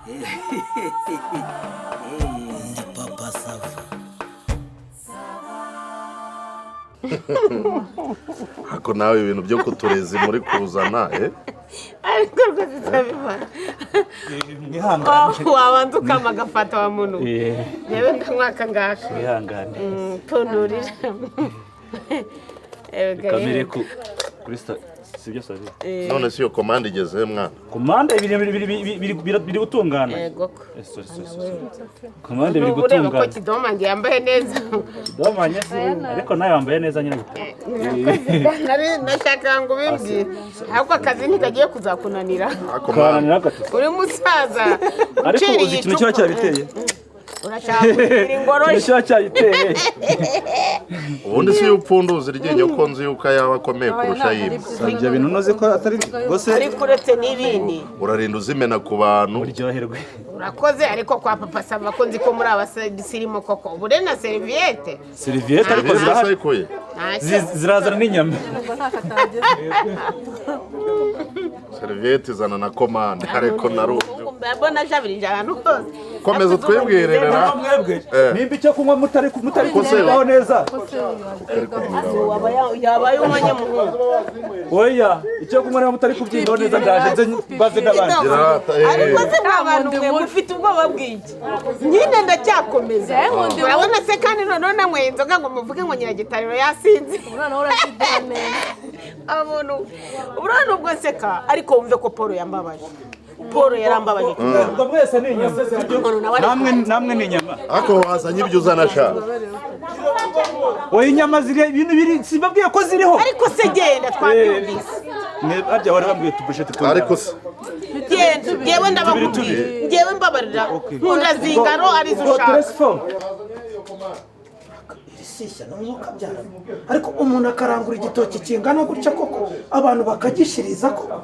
Ndi papa sava. Hako nawe ibintu byo kuturezi muri kuzana ariko rwose bitabibara wabanza ukama agafata wa muntu yewe ndamwaka ngaka tundurira kamere kuri sibyo sabi none si yo komande igeze mwana komande biri gutungana yego komande biri gutungana ureba ko kidomange yambaye neza kidomange ariko nawe yambaye neza nyine nashaka ngo ubimbwire ahubwo akazi ntikagiye kuzakunanira uri musaza ariko uzi ikintu kiba cyabiteye urashaka kugira ingoroshi kiba cyabiteye ubundi si upfunduza iryinyo ko nzi yuko yaba akomeye kurusha yibi ibyo bintu unoze ko atari gose ariko uretse n'ibindi urarinda uzimena ku bantu uryoherwe urakoze ariko kwa papa sava ko nzi ko muri abasirimo koko ubure na serviette ariko zirahari zirazana n'inyama serviette zana na komande ariko naruzi mbona jabiri ahantu hose komeza twibwirera mwebwe nimba icyo kunywa mutari kuzaho neza yabaye umunyamuhungu oya icyo kunywa niba mutari kubyingaho neza ndaje mbaze n'abandi ariko se abantu mwe mufite ubwoba bw'iki nyine ndacyakomeza urabona se kandi noneho namwe inzoga ngo muvuge ngo nyiragitariro yasinze urabona ubwo nseka ariko wumve ko Paul yambabaje Paul yarambabaje ubwo mwese ni inyama namwe ni inyama ako wazanye ibyo uzana sha oya inyama ziri ibintu biri simbabwiye ko ziriho ariko se genda twabyumvise arya wari bambwiye tubushete tu ariko se ngewe ndabakubwiye ngewe mbabarira nkunda zingaro ari zo ushaka Irisishya n'umwuka byara ariko umuntu akarangura igitoki kingana gutya koko abantu bakagishiriza ko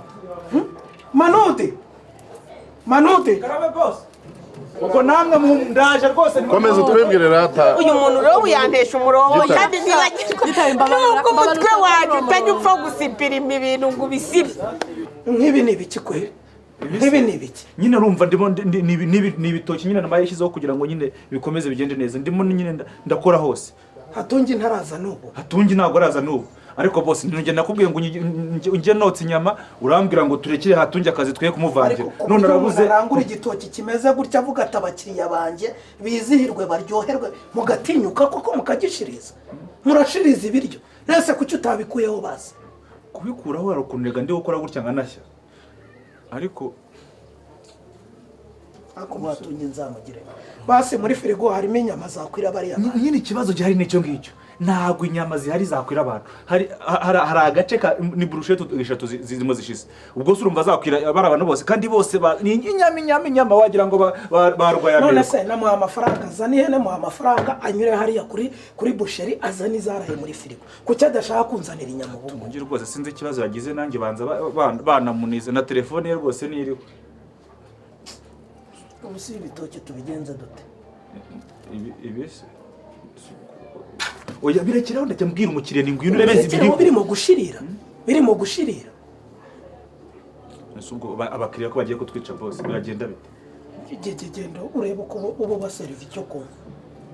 Manode karabe boss ubwo namwe ndaje rwose komeza twibwire rata uyu muntu rero yantesha umurongo kandi nibagirwa nuko umutwe wanjye utajya upfa gusipira ibintu ngo ubisibe nk'ibi ni ibiki kwe nk'ibi ni ibiki nyine urumva ndimo ni ibitoki nyine namaye yashyizeho kugira ngo nyine bikomeze bigende neza ndimo nyine ndakora hose hatungi ntaraza n'ubu hatungi ntabwo araza n'ubu ariko boss nje nakubwiye ngo unje notse inyama urambwira ngo turekere hatungi akazi twe kumuvangira none arabuze arangura igitoki kimeze gutya avuga ati abakiriya banje bizihirwe baryoherwe mugatinyuka koko mukagishiriza murashiriza ibiryo nese kuki utabikuyeho basi kubikuraho arakunega ndi gukora gutya nkanashya ariko batunge nzamugire basi muri firigo harimo inyama zakwira bariya nyine ikibazo gihari n'icyo ngicyo ntabwo inyama zihari zakwira abantu hari agace ni burushete 3 zirimo zishize ubwo se urumva zakwira bari abantu bose kandi bose ni inyama wagira ngo barwaya none se namuha amafaranga azaniye namuha amafaranga anyure hariya kuri busheri azani zaraye muri firigo kuki adashaka kunzanira inyama ubu ngira rwose sinzi ikibazo yagize nanjye banza banamunize na telefone ye rwose niriho ubusi ibitoki tubigenze dute ibese oya birekeraho ndajya mbwira umukiriya ni ngwino urebeze ibiri birimo gushirira nasugo abakiriya ko bagiye kutwica bose biragenda bite genda urebe uko ubu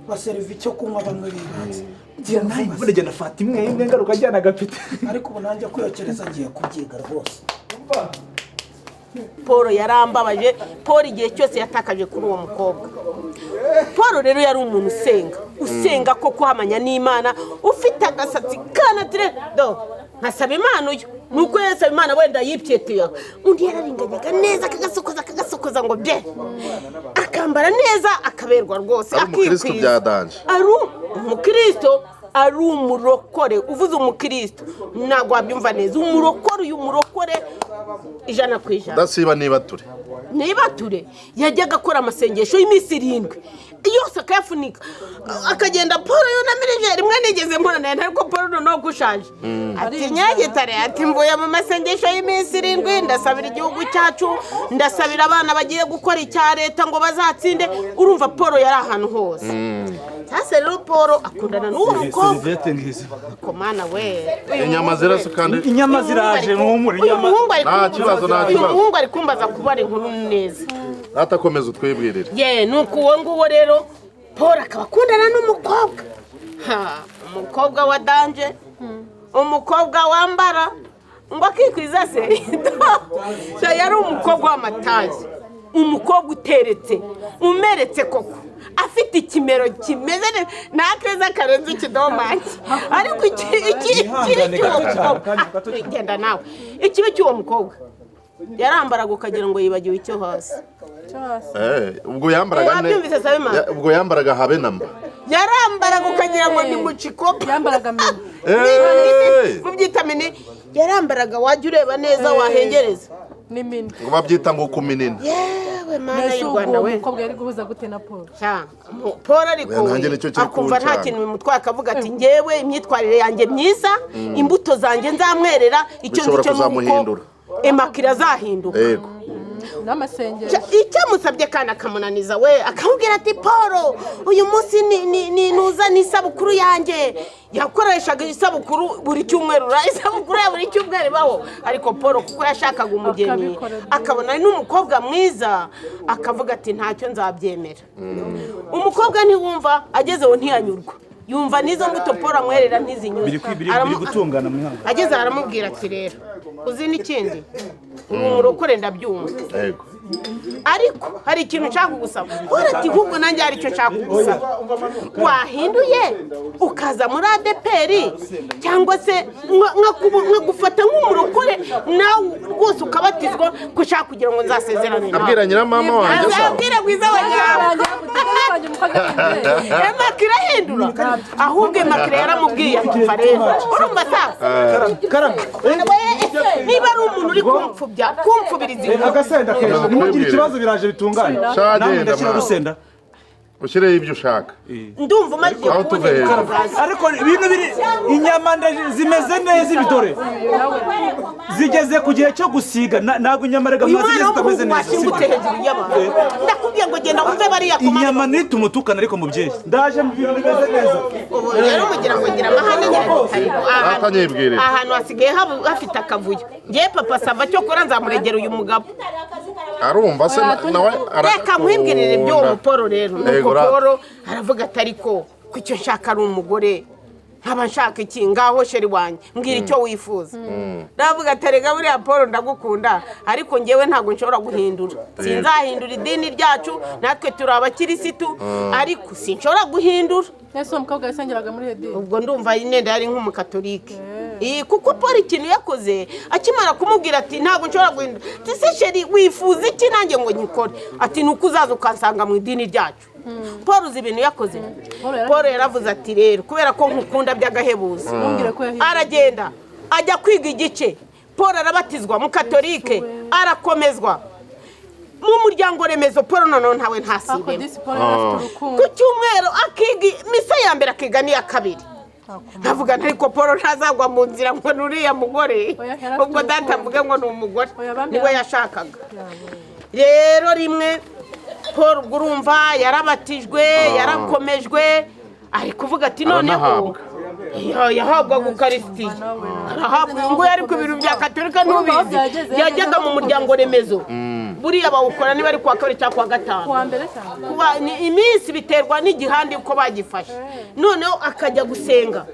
baserva icyo kunywa bamwe bibanze gira nayi bagenda fata imwe ngaruka ajyana agapite ariko ubu nanjye kwiyokereza ngiye kubyiga rwose Paul yarambabaje Paul igihe cyose yatakaje kuri uwo mukobwa Paul rero yari umuntu usenga ko kuhamanya n'Imana ufite agasatsi kanatire nkasaba Imana uyu nuko yasaba Imana wenda yipyetiye undi yararinganyaga neza kagasokoza ngo bye akambara neza akaberwa rwose akikwiza ari umukristo ari umurokore uvuze umukristo ntago wabyumva neza umurokore 100% dasiba niba ture yajyaga akora amasengesho y'iminsi 7 yose akayafunika akagenda Paul yunamirije rimwe nigeze mbona ariko Paul no gushaje ati nyagitare ati mvuye mu masengesho y'iminsi 7 ndasabira igihugu cyacu ndasabira abana bagiye gukora icya leta ngo bazatsinde urumva Paul yari ahantu hose sasa rero Paul akundana n'uwo mukobwa komana we inyama zirasa kandi inyama ziraje n'umuri nta kibazo umuhungu ari kumbaza kubara inkuru neza atakomeza utwibwirire ye nuko uwo nguwo rero Paul akaba akundana n'umukobwa umukobwa wa danje umukobwa wambara ngo akikwiza se yari umukobwa w'amatazi umukobwa uteretse umeretse koko afite ikimero kimeze n'akeza karenze ikidomaki ariko genda nawe ikibi cy'uwo mukobwa yarambaraga ukagira ngo yibagiwe icyo hasi ubwo yambaraga habe namba yarambaraga ukagira ngo ni mucikopa yambaraga mini mubyita mini yarambaraga wajya ureba neza wahengereza ni mini babyita ngo kuminina yewe mana y'u Rwanda we umukobwa yari guhuza gute na Paul Paul ariko akumva nta kintu bimutwaye akavuga ati ngewe imyitwarire yanjye myiza imbuto zanjye nzamwerera icyo ngicyo n'uko emakira azahinduka n'amasengesho icyo amusabye kandi akamunaniza we akamubwira ati Paul uyu munsi nuza ni isabukuru yanjye yakoreshaga isabukuru buri cyumweru isabukuru ya buri cyumweru ibaho ariko Paul kuko yashakaga umugeni akabona ari n'umukobwa mwiza akavuga ati ntacyo nzabyemera umukobwa ntiwumva agezeho ntiyanyurwa yumva nizo mbuto Paul amwerera ntizinyuze biri gutungana mwanga ageze aramubwira ati rero uzi n'ikindi umurokore ndabyumva ariko hari ikintu nshaka kugusaba urati ahubwo nanjye hari icyo nshaka kugusaba wahinduye ukaza muri ADPR cyangwa se nkagufata nk'umurokore nawe rwose ukabatizwa ko ushaka kugira ngo nzasezerane nawe abwira nyiramama wanjye abwira bwiza wanjye emakira hindura ahubwo emakira yaramubwiye ati mva rero urumva sasa niba ari umuntu uri kumfubiriza agasenda kesho nimugire ikibazo biraje bitunganye namwe ndakira rusenda ushyireho ibyo ushaka ndumva umaze kubona ariko ibintu biri inyama zimeze neza ibidore zigeze ku gihe cyo gusiga ntabwo inyama rega mazigeze zitameze neza ndakubwiye ngo genda wumve bariya inyama nitumutukana ariko mubyeyi ndaje mu bintu bimeze neza ubu rero mugira ngo ngira amahane ahantu hasigaye hafite akavuyo ngiye papa sava cyo kora nzamuregera uyu mugabo arumva se nawe reka mwibwirire by'uwo muporo rero nuko Paul aravuga ati ariko ko icyo nshaka ari umugore nkaba nshaka iki ngaho sheri wanjye mbwira icyo wifuza ndavuga ati rega buriya Paul ndagukunda ariko ngewe ntabwo nshobora guhindura sinzahindura idini ryacu natwe turi abakirisitu ariko sinshobora guhindura ese umukobwa yasengeraga muri hedini ubwo ndumva inenda yari nk'umukatolike kuko Paul ikintu yakoze akimara kumubwira ati ntabwo nshobora guhindura ati sheri wifuza iki nanjye ngo nyikore ati nuko uzaza ukansanga mu idini ryacu Paul uzi ibintu yakoze Paul yaravuze ati rero kubera ko nkukunda by'agahebuzo aragenda ajya kwiga igice Paul arabatizwa mu katolike arakomezwa mu muryango remezo Paul noneho ntawe ntasibemo ku cyumweru akiga misa ya mbere akiga n'iya kabiri nkavuga ariko Paul ntazagwa mu nzira ngo nuriya mugore ubwo data mvuge ngo ni umugore niwe yashakaga rero rimwe Paul urumva yarabatijwe yarakomejwe ari kuvuga ati noneho yahabwaga ukarisitiya arahabwa uyu nguyu ari ku bintu bya katolika ntubizi yajyaga mu muryango remezo buriya bawukora niba ari kuwa kabiri cyangwa kuwa gatanu iminsi biterwa n'igihande uko bagifashe noneho akajya gusenga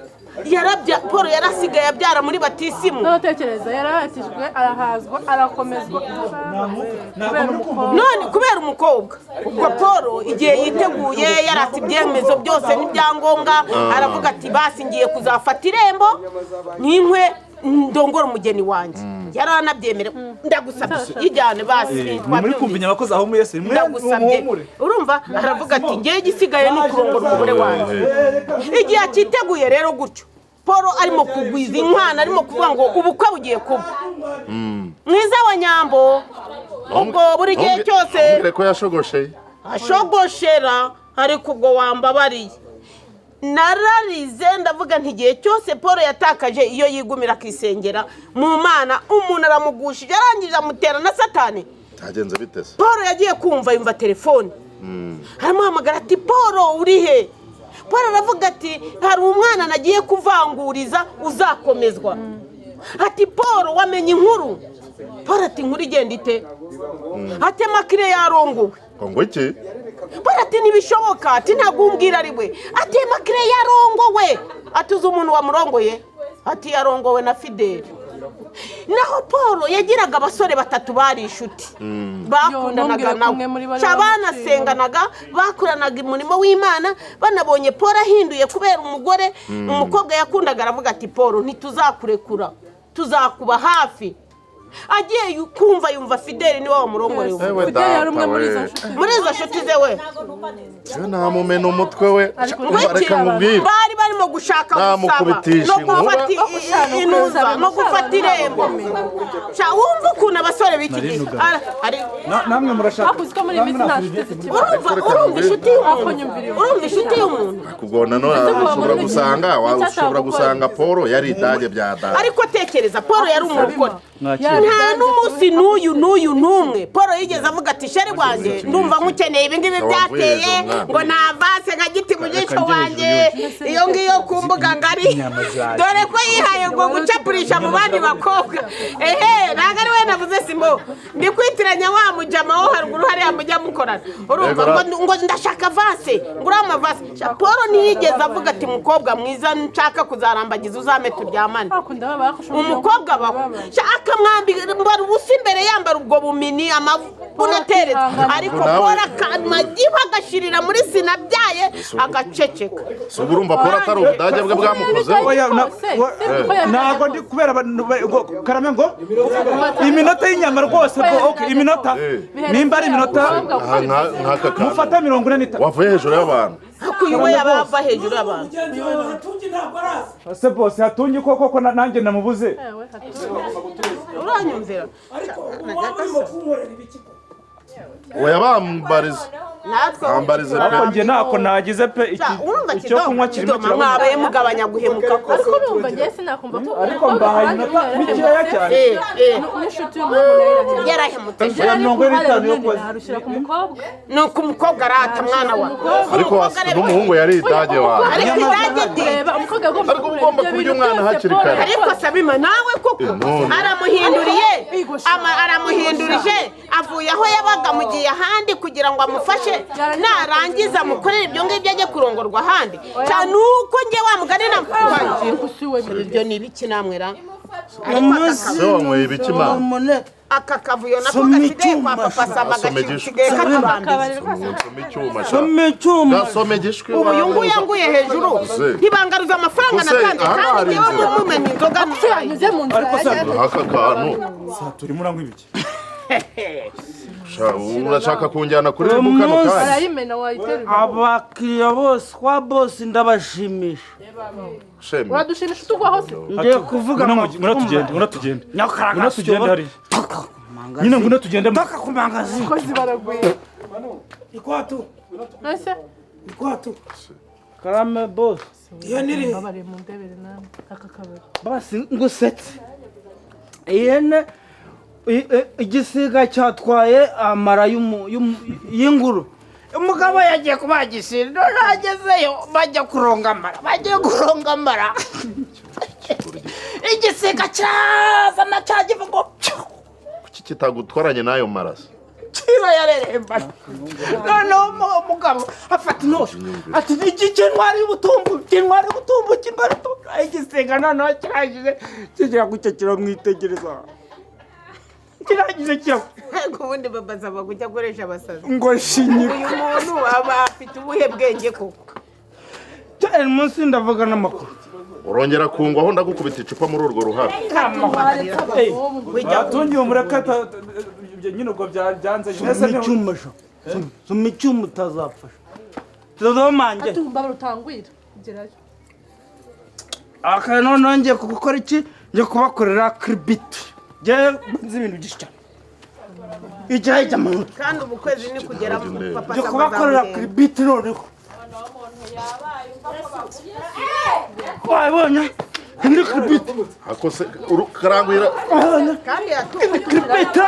Paul yarasigaye abyara muri batisimu ntekereza yarahatijwe arahazwa arakomezwa none kubera umukobwa ubwo Paul igihe yiteguye yarati ibyemezo byose n'ibyangombwa aravuga ati basi ngiye kuzafata irembo n'inkwe ndongora umugeni wanjye yaranabyemera ndagusabye ijyane basi muri kumvinya abakozi aho mwese ndagusabye urumva aravuga ati ngiye gisigaye no kurongora umugore wanjye igihe akiteguye rero gutyo Paul arimo kugwiza inkwano arimo kuvuga ngo ubukwe bugiye kuba mwiza wa Nyambo ubwo buri gihe cyose ko yashogosheye ashogoshera ariko ubwo wambabariye nararize ndavuga nti igihe cyose Paul yatakaje iyo yigumira akisengera mu Mana umuntu aramugushije arangije amutera na Satani cyagenze bitese Paul yagiye kumva yumva telefone aramuhamagara ati Paul uri he Paul aravuga ati hari umwana nagiye kuvanguriza uzakomezwa ati Paul wamenye inkuru Paul ati inkuru igenda ite ati makire yarongowe ngo iki barati ntibishoboka ati ntabwo umbwira ari we ati makire yarongowe ati uzi umuntu wamurongoye ati yarongowe na Fideli naho Paul yagiraga abasore batatu bari inshuti bakundanaga nawe banasenganaga bakoranaga umurimo w'Imana banabonye Paul ahinduye kubera umugore umukobwa yakundaga aravuga ati Paul ntituzakurekura tuzakuba hafi agiye kumva yumva Fideli niwe wamurongorewe Fideli yari umwe muri izo nshuti ze we nta mumena umutwe we reka nkubwire bari barimo gushaka gusaba no gufata inuza no gufata irembo wumva ukuntu abasore b'iki gihe namwe murashaka ko muri minsi nta nshuti urumva inshuti y'umuntu kubwo nanone ushobora gusanga Paul yari idage bya dada ariko tekereza Paul yari umukore nta n'umunsi n'uyu n'umwe Paul yigeze avuga ati sheri wanjye ndumva nkukeneye ibi ngibi byateye ngo navase nka giti mu gico wanjye iyo ngiyo ku mbuga ngari dore ko yihaye ngo gucapurisha mu bandi bakobwa ntabwo ari we navuze simbo ndi kwitiranya wa mujama wo haruguru hariya mujya mukorana urumva ngo ndashaka vase ngo uriya amavase Paul ntiyigeze avuga ati mukobwa mwiza nshaka kuzarambagiza uzame turyamane umukobwa akamwambira ubusa imbere yambara ubwo bumini amabunetereza ariko Paul akamagiho agashirira muri sinabyaye agaceceka ubwo urumva Paul atari ubudage bwe bwamukozeho ntabwo ndi kubera karame ngo iminota y'inyama rwose iminota nimba ari iminota mufata 45 wavuye hejuru y'abantu uyu yabava hejuru y'abantu se bose hatungi koko nanjye namubuze uranyumvira oya bambarize bambarize ariko njye ntako nagize pe icyo kunywa kirimo mwabaye mugabanya guhemuka ko ariko urumva njye sinakumva ko ariko mbahaye inota mikeya cyane n'inshuti y'umuntu yarahemutse arushyira ku mukobwa ni uko umukobwa arata mwana wa ariko n'umuhungu yari idage wawe ariko idage ndi umukobwa agomba ariko ugomba kurya umwana hakiri kare ariko Sabima nawe koko aramuhindurije avuye aho yabaga mugiye ahandi kugira ngo amufashe narangiza mukorera ibyo ngibyo ajye kurongorwa ahandi cyane uko njye wamuganira ibyo ni ibiki namwera se wanyweye ibiki mama aka kavuyo nako gasigaye kwa papa Samba gasigaye katubambiza some icyuma gasome gishwe ubu yanguye hejuru ntibangaruza amafaranga natanze kandi njyewe mumenya inzoga anyuze mu nzira aka kantu turimo uranywa ibiki urashaka kunjyana kuri kano kanya arayimena wayiterura abakiriya bose kwa boss ndabashimisha sheme uradushimisha utugwaho se ngiye kuvuga tugende hari nyine nguna tugende mpaka ku mangazini kozi baraguye ikwatu ese ikwatu karame boss iyo niri babare mu ndebere namwe aka kabari basi ngusetse ihene igisiga cyatwaye amara y'inguru umugabo yagiye kubagisira none agezeyo bajya kuronga amara igisiga cyazana cyagiva ngo kitagutwaranye n'ayo maraso kira yareremba noneho umugabo afata intoki ati iki cyintwari y'ubutumbu igisiga noneho kirangije kigira gutya kiramwitegereza kirangije ubundi babaza bagujya akoresha abasazi ngo shinyika uyu muntu aba afite ubuhe bwenge koko cyane munsi ndavuga n'amakuru urongera kungwaho ndagukubita icupa muri urwo ruhara batungiye umurakata nyine ubwo byanze soma icyuma utazapfasha tuzomange atumba barutangwira gerayo aka noneho ngiye gukora iki ngiye kubakorera kiribiti ngiye nzi ibintu byinshi cyane ijyaho ijya mu mutwe kandi ubu kwezi ni kugera papa ngiye kubakorera kiribiti noneho wabonye ndi kiribiti akose karangwira kandi yatuye kiribiti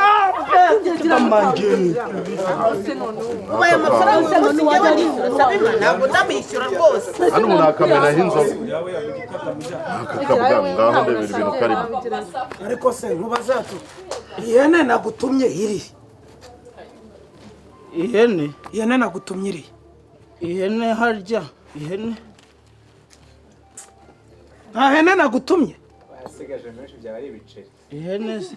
amangeni ubaye amafaranga umunsi njyewe nishyura Sabima ntabwo ndamwishyura rwose hano umuntu akamenaho inzoga akakavuga ngaho ndebera ibintu karimo ariko se nkubaza ihene nagutumye iri ihene nagutumye iriya ihene harya ihene nta hene nagutumye basigaje menshi byaba ari ibiceri ihene se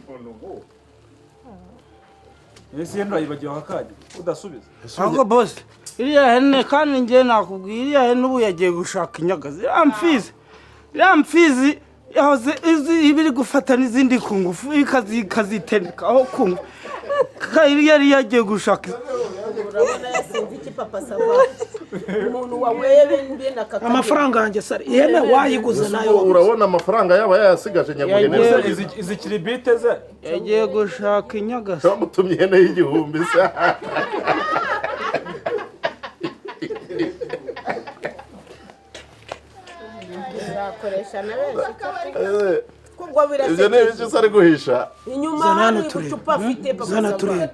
ese yenda yibagiwe akajya udasubiza ahubwo boss iriya hene kandi njye nakubwiye iriya hene ubu yagiye gushaka inyagazi iriya mfizi yahoze izi ibiri gufata n'izindi ku ngufu ikazitendeka aho ku ngufu yari yagiye gushaka urabona yasinze iki papa sava umuntu wanyweye mbenda kaka amafaranga yanjye sari ihene wayiguze nayo urabona amafaranga yaba yasigaje nyamugenera izi kiribite ze yagiye gushaka inyagazi bamutumye ihene y'igihumbi se zakoresha na benshi kubwo ibyo ni ibiki se ari guhisha inyuma Zana hano hari turebe. ubucupa afite papa zana sava turebe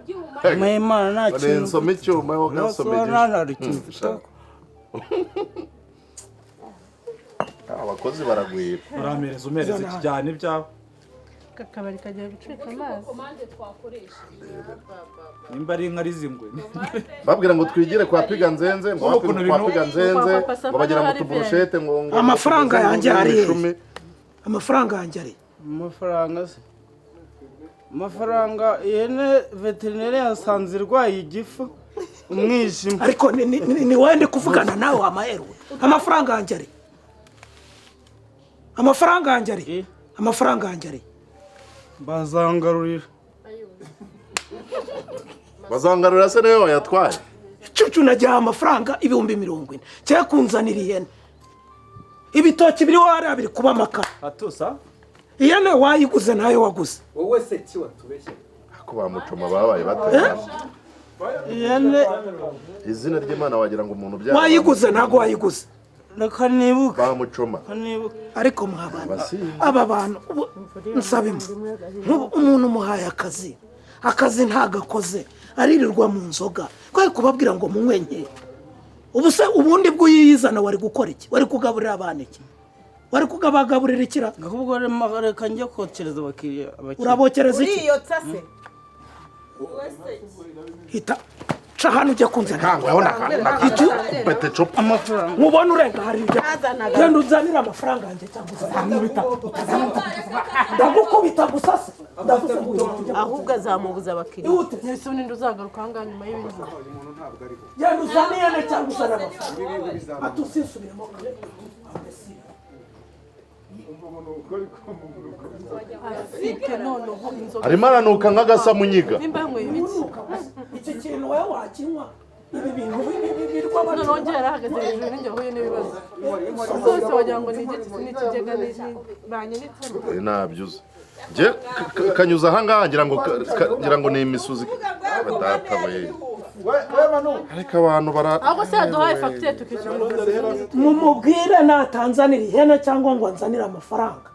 Imana nta ni kintu insoma icyuma ho gasoma abakozi baragwira uramereza umereza iki cyane ibyawe aka kabari kagiye gucika amazi nimba ari inka rizingwe babwira ngo twigire kwa piga nzenze ngo Ubu ukuntu kwa ibintu- piga nzenze ngo bagira ngo tuburushete ngo Amafaranga yanjye ari he? icumi. amafaranga yanjye ari amafaranga se amafaranga ihene veterineri yasanze irwaye igifu umwijima ariko ni wowe ndi kuvugana nawe amaheru amafaranga yanjye ari amafaranga yanjye ari amafaranga yanjye ari bazangarurira bazangarurira se nayo wayatwaye cucu nagihaye amafaranga 40,000 cyangwa kunzanira ihene ibitoki biri wariya biri kuba amakara atusa ihene wayiguze nayo waguze wowe se ki watubeshye ko bamucoma babaye batera ihene izina ry'Imana wagira ngo umuntu byaba wayiguze ntago wayiguze reka nibuke bamucoma ariko mwabana aba bantu nsabimo umuntu umuhaye akazi ntagakoze aririrwa mu nzoga kwaye kubabwira ngo munywenye ubu se ubundi bwo yiyizana wari gukora iki wari kugaburira abana iki wari kugabagaburira ikira ahubwo reka njye kokereza abakiriya urabokereza iki uriyotsa se hita ca hano ujya kunzana kangwa yona pete chopa amafaranga mubona urenga hari ibyo genda uzanira amafaranga yanjye cyangwa uzamubita ndagukubita gusa se ndavuze ngo ahubwo azamubuza abakiriya ihute ese ubundi uzagaruka aha ngaha nyuma y'ibintu genda uzanire cyangwa uzana amafaranga atusinsubiremo afite noneho inzoga arimo aranuka nk'agasamunyiga nimba yanyweye ibiki iki kintu wowe wakinywa ibi bintu birwa noneho njye yarahagaze hejuru n'injye ahuye n'ibibazo zose wagira ngo ni igiti n'ikigega banyanditsemo nabyuze nje kanyuza aha ngaha ngira ngo ni imisuzi batatabaye ariko abantu ahubwo se yaduhaye fagitire tukishyura mumubwire natanzanira ihene cyangwa ngo anzanire amafaranga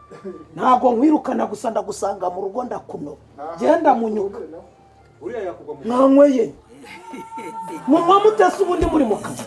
ntabwo nkwirukana gusa ndagusanga mu rugo ndakuno genda munyuka mwanyweye munywa mutese ubundi muri mu kazi